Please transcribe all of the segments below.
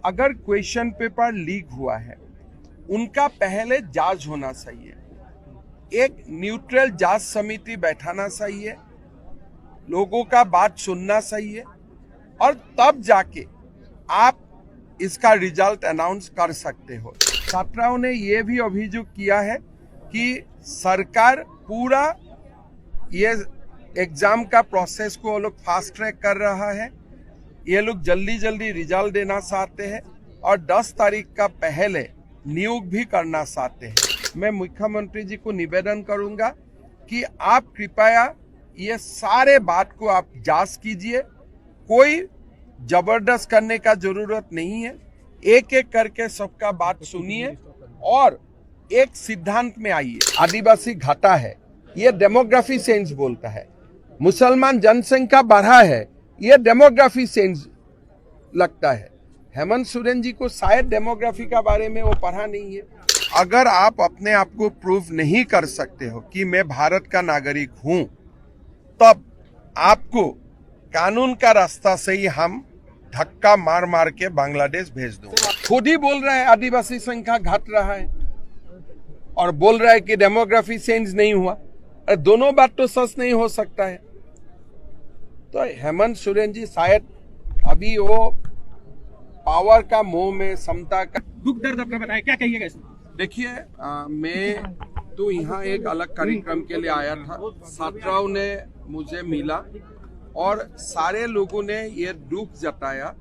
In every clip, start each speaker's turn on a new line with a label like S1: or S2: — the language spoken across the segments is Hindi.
S1: अगर क्वेश्चन पेपर लीक हुआ है उनका पहले जांच होना चाहिए। एक न्यूट्रल जांच समिति बैठाना चाहिए, लोगों का बात सुनना चाहिए और तब जाके आप इसका रिजल्ट अनाउंस कर सकते हो। छात्राओं ने यह भी अभियोग किया है कि सरकार पूरा ये एग्जाम का प्रोसेस को वो लोग फास्ट ट्रैक कर रहा है। ये लोग जल्दी जल्दी रिजल्ट देना चाहते हैं और 10 तारीख का पहले नियोग भी करना चाहते हैं। मैं मुख्यमंत्री जी को निवेदन करूंगा कि आप कृपया ये सारे बात को आप जांच कीजिए। कोई जबरदस्त करने का जरूरत नहीं है। एक एक करके सबका बात सुनिए और एक सिद्धांत में आइए। आदिवासी घटा है, ये डेमोग्राफी सेंस बोलता है। मुसलमान जनसंख्या बढ़ा है, ये डेमोग्राफी सेंस लगता है। हेमंत सोरेन जी को शायद डेमोग्राफी का बारे में वो पढ़ा नहीं है। अगर आप अपने आप को प्रूव नहीं कर सकते हो कि मैं भारत का नागरिक हूं, तब आपको कानून का रास्ता से ही हम धक्का मार मार के बांग्लादेश भेज दूंगा। खुद ही बोल रहा है आदिवासी संख्या घट रहा है और बोल रहा है कि डेमोग्राफी चेंज नहीं हुआ। दोनों बात तो सच नहीं हो सकता है। तो हेमंत सोरेन जी शायद अभी वो पावर का मोह में, समता का
S2: दुख दर्द अपना बताएं, क्या कहिएगा इसमें?
S1: देखिए, मैं तो यहाँ एक अलग कार्यक्रम के लिए आया था। छात्राओं ने मुझे मिला और सारे लोगों ने ये दुख जताया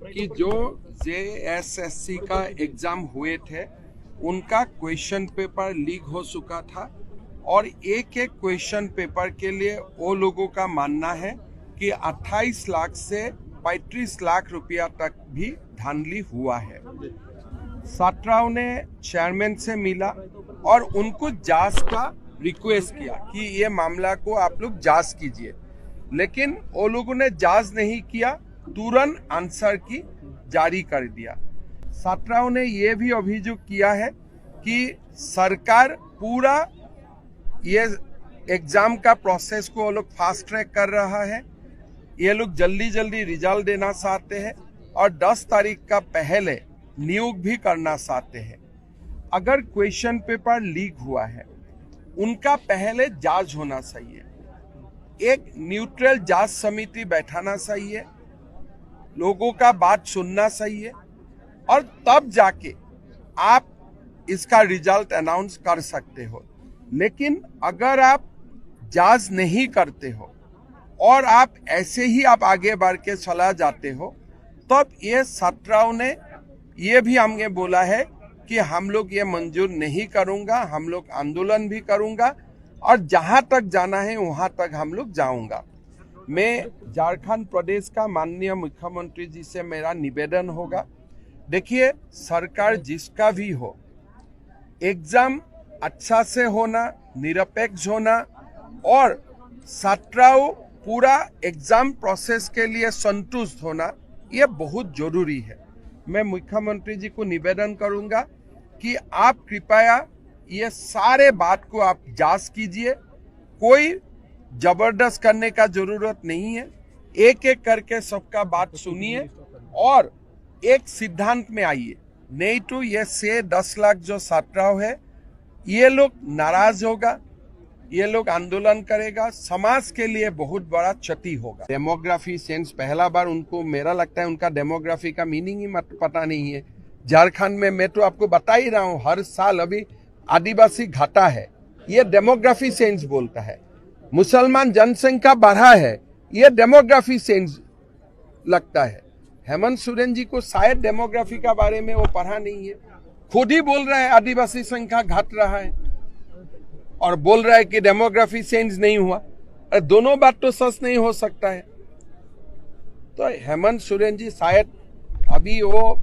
S1: कि जो JSSC का एग्जाम हुए थे उनका क्वेश्चन पेपर लीक हो चुका था और एक एक क्वेश्चन पेपर के लिए वो लोगों का मानना है कि 28 लाख से 35 लाख रुपया तक भी धांधली हुआ है। छात्राओं ने चेयरमैन से मिला और उनको जांच का रिक्वेस्ट किया कि ये मामला को आप लोग जांच कीजिए, लेकिन वो लोगों ने जांच नहीं किया, तुरंत आंसर की जारी कर दिया। छात्राओं ने यह भी अभियोग किया है कि सरकार पूरा ये एग्जाम का प्रोसेस को वो लोग फास्ट ट्रैक कर रहा है। ये लोग जल्दी जल्दी रिजल्ट देना चाहते हैं और 10 तारीख का पहले नियोग भी करना चाहते हैं। अगर क्वेश्चन पेपर लीक हुआ है उनका पहले जांच होना चाहिए। एक न्यूट्रल जांच समिति बैठाना चाहिए, लोगों का बात सुनना चाहिए और तब जाके आप इसका रिजल्ट अनाउंस कर सकते हो। लेकिन अगर आप जांच नहीं करते हो और आप ऐसे ही आप आगे बढ़ के चला जाते हो, तब ये छात्राओं ने ये भी हमें बोला है कि हम लोग ये मंजूर नहीं करूंगा, हम लोग आंदोलन भी करूंगा और जहां तक जाना है वहां तक हम लोग जाऊंगा। मैं झारखंड प्रदेश का माननीय मुख्यमंत्री जी से मेरा निवेदन होगा, देखिए सरकार जिसका भी हो, एग्जाम अच्छा से होना, निरपेक्ष होना और छात्राओं पूरा एग्जाम प्रोसेस के लिए संतुष्ट होना, ये बहुत जरूरी है। मैं मुख्यमंत्री जी को निवेदन करूंगा कि आप कृपया ये सारे बात को आप जांच कीजिए। कोई जबरदस्त करने का जरूरत नहीं है। एक एक करके सबका बात सुनिए और एक सिद्धांत में आइए। नहीं तो ये से 10 लाख जो छात्राओं है, ये लोग नाराज होगा, ये लोग आंदोलन करेगा, समाज के लिए बहुत बड़ा क्षति होगा। डेमोग्राफी सेंस पहला बार उनको, मेरा लगता है उनका डेमोग्राफी का मीनिंग ही पता नहीं है। झारखंड में मैं तो आपको बता ही रहा हूँ, हर साल अभी आदिवासी घटा है, ये डेमोग्राफी सेंस बोलता है। मुसलमान जनसंख्या बढ़ा है, ये डेमोग्राफी सेंस लगता है। हेमंत सोरेन जी को शायद डेमोग्राफी का बारे में वो पढ़ा नहीं है। खुद ही बोल रहा है आदिवासी संख्या घट रहा है और बोल रहा है कि डेमोग्राफी चेंज नहीं हुआ। दोनों बात तो सच नहीं हो सकता है। तो हेमंत सोरेन जी शायद अभी वो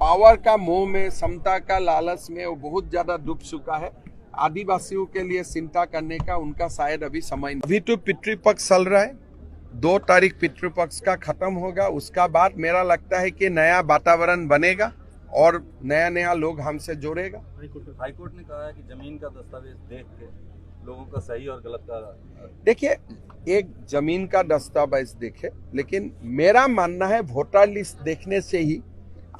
S1: पावर का मोह में, समता का लालच में वो बहुत ज्यादा डूब चुका है। आदिवासियों के लिए चिंता करने का उनका शायद अभी समय नहीं। अभी तो पितृपक्ष चल रहा है, 2 तारीख पितृपक्ष का खत्म होगा। उसका बाद मेरा लगता है कि नया वातावरण बनेगा और नया नया लोग हमसे जोड़ेगा।
S3: हाईकोर्ट ने कहा है कि जमीन का दस्तावेज देख के लोगों का सही और गलत का,
S1: देखिए एक जमीन का दस्तावेज देखे, लेकिन मेरा मानना है वोटर लिस्ट देखने से ही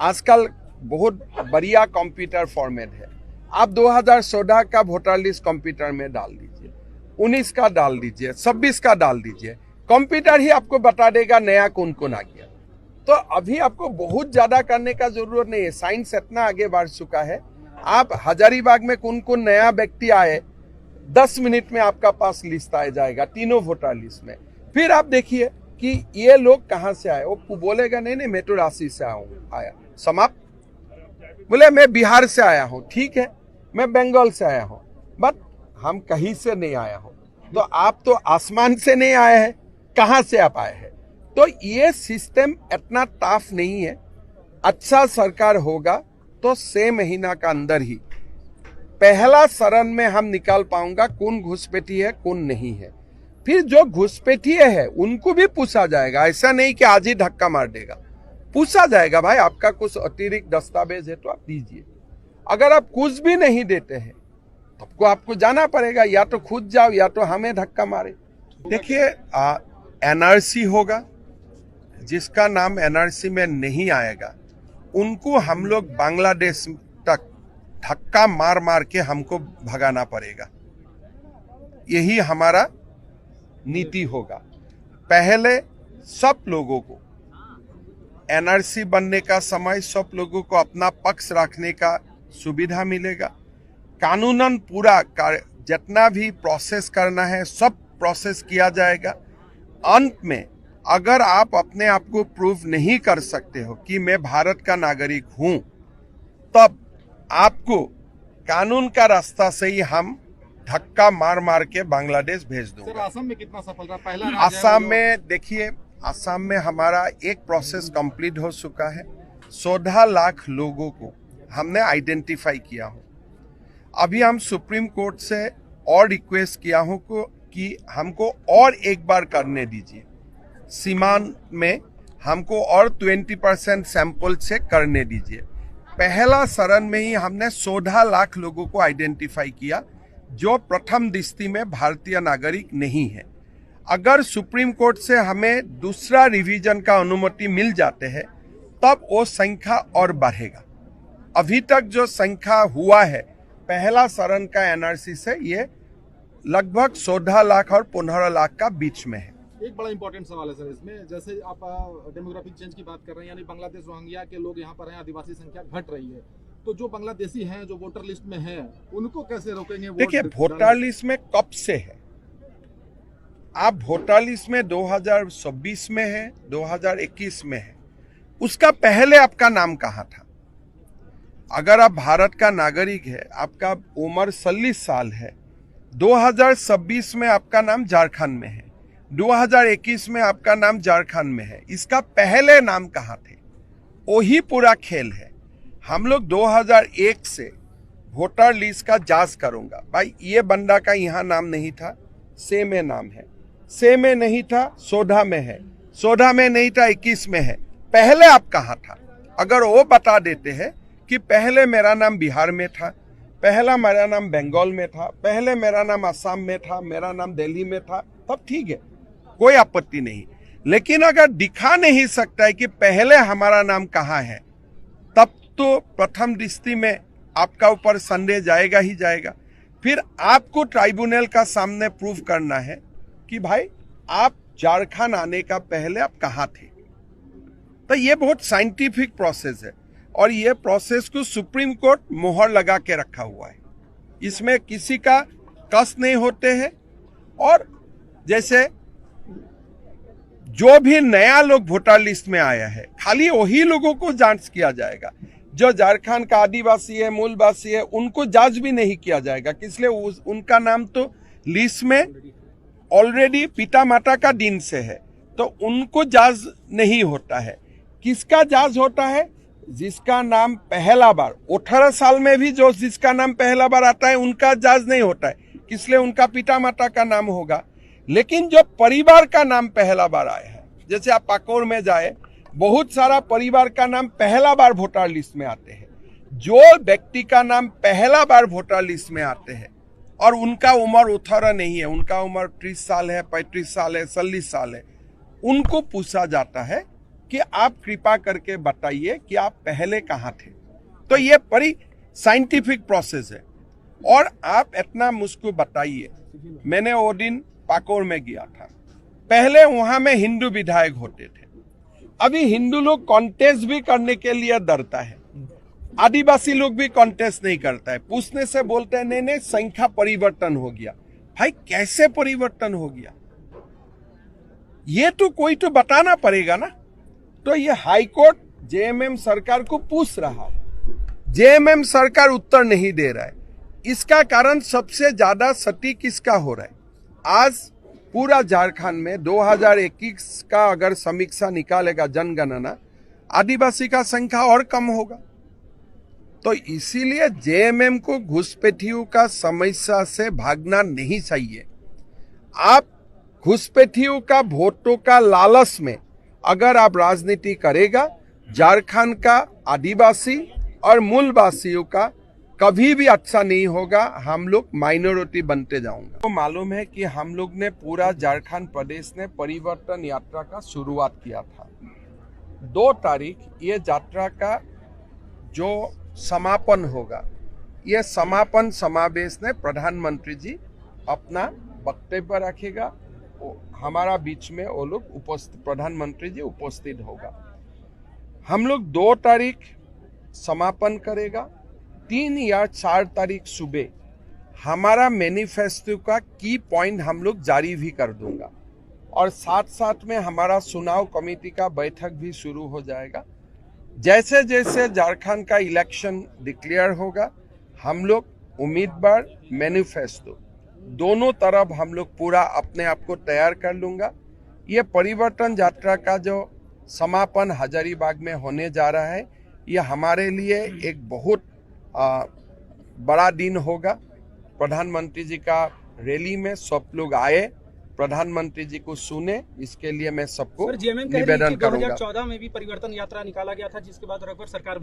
S1: आजकल बहुत बढ़िया कंप्यूटर फॉर्मेट है। आप 2014 का वोटर लिस्ट कंप्यूटर में डाल दीजिए, 19 का डाल दीजिए, 26 का डाल दीजिए, कंप्यूटर ही आपको बता देगा नया कौन कौन आ गया। तो अभी आपको बहुत ज्यादा करने का जरूरत नहीं है, साइंस इतना आगे बढ़ चुका है। आप हजारीबाग में कौन कौन नया व्यक्ति आए 10 मिनट में आपका पास लिस्ट आ जाएगा, तीनों वोटर लिस्ट में। फिर आप देखिए कि ये लोग कहां से आए। वो बोलेगा नहीं मैं तो रांची से आया, समाप्त। बोले मैं बिहार से आया हूं, ठीक है, मैं बंगाल से आया हूं, बट हम कहीं से नहीं आया हूं। तो आप तो आसमान से नहीं आए हैं, कहां से आप आए हैं? तो ये सिस्टम इतना टफ नहीं है। अच्छा सरकार होगा तो 6 महीना का अंदर ही पहला चरण में हम निकाल पाऊंगा कौन घुसपैठी है कौन नहीं है। फिर जो घुसपैठिए है उनको भी पूछा जाएगा, ऐसा नहीं कि आज ही धक्का मार देगा। पूछा जाएगा भाई आपका कुछ अतिरिक्त दस्तावेज है तो आप दीजिए। अगर आप कुछ भी नहीं देते हैं तब आपको जाना पड़ेगा, या तो खुद जाओ या तो हमें धक्का मारे। देखिए एनआरसी होगा, जिसका नाम एनआरसी में नहीं आएगा उनको हम लोग बांग्लादेश तक धक्का मार मार के हमको भगाना पड़ेगा। यही हमारा नीति होगा। पहले सब लोगों को एनआरसी बनने का समय सब लोगों को अपना पक्ष रखने का सुविधा मिलेगा। कानूनन पूरा जितना भी प्रोसेस करना है सब प्रोसेस किया जाएगा। अंत में अगर आप अपने आप को प्रूव नहीं कर सकते हो कि मैं भारत का नागरिक हूं, तब आपको कानून का रास्ता से ही हम धक्का मार मार के बांग्लादेश भेज दूंगा।
S2: सर असम में कितना सफल रहा पहला?
S1: असम में देखिए, असम में हमारा एक प्रोसेस कंप्लीट हो चुका है। 14 लाख लोगों को हमने आइडेंटिफाई किया हो। अभी हम सुप्रीम कोर्ट से और रिक्वेस्ट किया हूं कि हमको और एक बार करने दीजिए। सीमान में हमको और 20% सैंपल चेक करने दीजिए। पहला चरण में ही हमने 14 लाख लोगों को आइडेंटिफाई किया जो प्रथम दृष्टि में भारतीय नागरिक नहीं है। अगर सुप्रीम कोर्ट से हमें दूसरा रिवीजन का अनुमति मिल जाते हैं तब वो संख्या और बढ़ेगा। अभी तक जो संख्या हुआ है पहला चरण का एनआरसी से ये लगभग 14 लाख और 15 लाख का बीच में है।
S2: एक बड़ा इंपॉर्टेंट सवाल है सर इसमें, जैसे आप डेमोग्राफिक चेंज की बात कर रहे हैं, यानी बांग्लादेश रोहिंग्या के लोग यहाँ पर हैं, आदिवासी संख्या घट रही है, तो जो बांग्लादेशी हैं जो वोटर लिस्ट में हैं उनको कैसे रोकेंगे?
S1: देखिए वोटर लिस्ट में कब से है, आप वोटर लिस्ट में 2026 में है, 2021 में है, उसका पहले आपका नाम कहाँ था? अगर आप भारत का नागरिक है, आपका उम्र 40 साल है, 2026 में आपका नाम झारखंड में है, 2021 में आपका नाम झारखंड में है, इसका पहले नाम कहाँ थे? वही पूरा खेल है। हम लोग 2001 से वोटर लिस्ट का जांच करूंगा, भाई ये बंदा का यहाँ नाम नहीं था, से में नाम है, से में नहीं था, 14 में है, 14 में नहीं था, 21 में है, पहले आप कहाँ था? अगर वो बता देते हैं कि पहले मेरा नाम बिहार में था, पहला मेरा नाम बंगाल में था, पहले मेरा नाम असम में था, मेरा नाम दिल्ली में था, तब ठीक है, कोई आपत्ति नहीं। लेकिन अगर दिखा नहीं सकता है कि पहले हमारा नाम कहाँ है, तब तो प्रथम दृष्टि में आपका ऊपर संदेह जाएगा ही जाएगा। फिर आपको ट्राइब्यूनल का सामने प्रूव करना है कि भाई आप झारखंड आने का पहले आप कहाँ थे। तो ये बहुत साइंटिफिक प्रोसेस है और ये प्रोसेस को सुप्रीम कोर्ट मोहर लगा के रखा हुआ है। इसमें किसी का कष्ट नहीं होते हैं। और जैसे जो भी नया लोग वोटर लिस्ट में आया है, खाली वही लोगों को जांच किया जाएगा। जो झारखंड का आदिवासी है, मूलवासी है, उनको जांच भी नहीं किया जाएगा, इसलिए उनका नाम तो लिस्ट में ऑलरेडी पिता माता का दिन से है, तो उनको जांच नहीं होता है। किसका जांच होता है? जिसका नाम पहला बार 18 साल में भी जो जिसका नाम पहला बार आता है उनका जांच नहीं होता है, इसलिए उनका पिता माता का नाम होगा। लेकिन जो परिवार का नाम पहला बार आया है, जैसे आप पाकोर में जाए, बहुत सारा परिवार का नाम पहला बार वोटर लिस्ट में आते हैं। जो व्यक्ति का नाम पहला बार वोटर लिस्ट में आते हैं और उनका उम्र 18 नहीं है, उनका उम्र 30 साल है, 35 साल है, 40 साल है, उनको पूछा जाता है कि आप कृपा करके बताइए कि आप पहले कहाँ थे। तो ये बड़ी साइंटिफिक प्रोसेस है और आप इतना मुझको बताइए। मैंने वो दिन पाकोर में गया था, पहले वहां में हिंदू विधायक होते थे, अभी हिंदू लोग कॉन्टेस्ट भी करने के लिए डरता है, आदिवासी लोग भी कॉन्टेस्ट नहीं करता है, पूछने से बोलते हैं नहीं संख्या परिवर्तन हो गया। भाई कैसे परिवर्तन हो गया, ये तो कोई तो बताना पड़ेगा ना। तो ये हाईकोर्ट जेएमएम सरकार को पूछ रहा है, जेएमएम सरकार उत्तर नहीं दे रहा है। इसका कारण सबसे ज्यादा सटीक इसका हो रहा है, आज पूरा झारखंड में 2021 का अगर समीक्षा निकालेगा जनगणना, आदिवासी का संख्या और कम होगा। तो इसीलिए जेएमएम को घुसपैठियों का समस्या से भागना नहीं चाहिए। आप घुसपैठियों का वोटों का लालच में अगर आप राजनीति करेगा, झारखंड का आदिवासी और मूलवासियों का कभी भी अच्छा नहीं होगा, हम लोग माइनॉरिटी बनते जाऊंगा। तो मालूम है कि हम लोग ने पूरा झारखंड प्रदेश ने परिवर्तन यात्रा का शुरुआत किया था। 2 तारीख ये यात्रा का जो समापन होगा, ये समापन समावेश में प्रधानमंत्री जी अपना वक्तव्य रखेगा, हमारा बीच में वो लोग उपस्थित, प्रधानमंत्री जी उपस्थित होगा। हम लोग 2 तारीख समापन करेगा, 3 या 4 तारीख सुबह हमारा मैनिफेस्टो का की पॉइंट हम लोग जारी भी कर दूंगा और साथ साथ में हमारा चुनाव कमेटी का बैठक भी शुरू हो जाएगा। जैसे जैसे झारखंड का इलेक्शन डिक्लेयर होगा, हम लोग उम्मीदवार मैनिफेस्टो दोनों तरफ हम लोग पूरा अपने आप को तैयार कर लूंगा। ये परिवर्तन यात्रा का जो समापन हजारीबाग में होने जा रहा है, ये हमारे लिए एक बहुत बड़ा दिन होगा। प्रधानमंत्री जी का रैली में सब लोग आए, प्रधानमंत्री जी को सुने, इसके लिए मैं सबको निवेदन करूंगा।
S4: 2014 में भी परिवर्तन यात्रा निकाला गया था, जिसके बाद रघुवर सरकार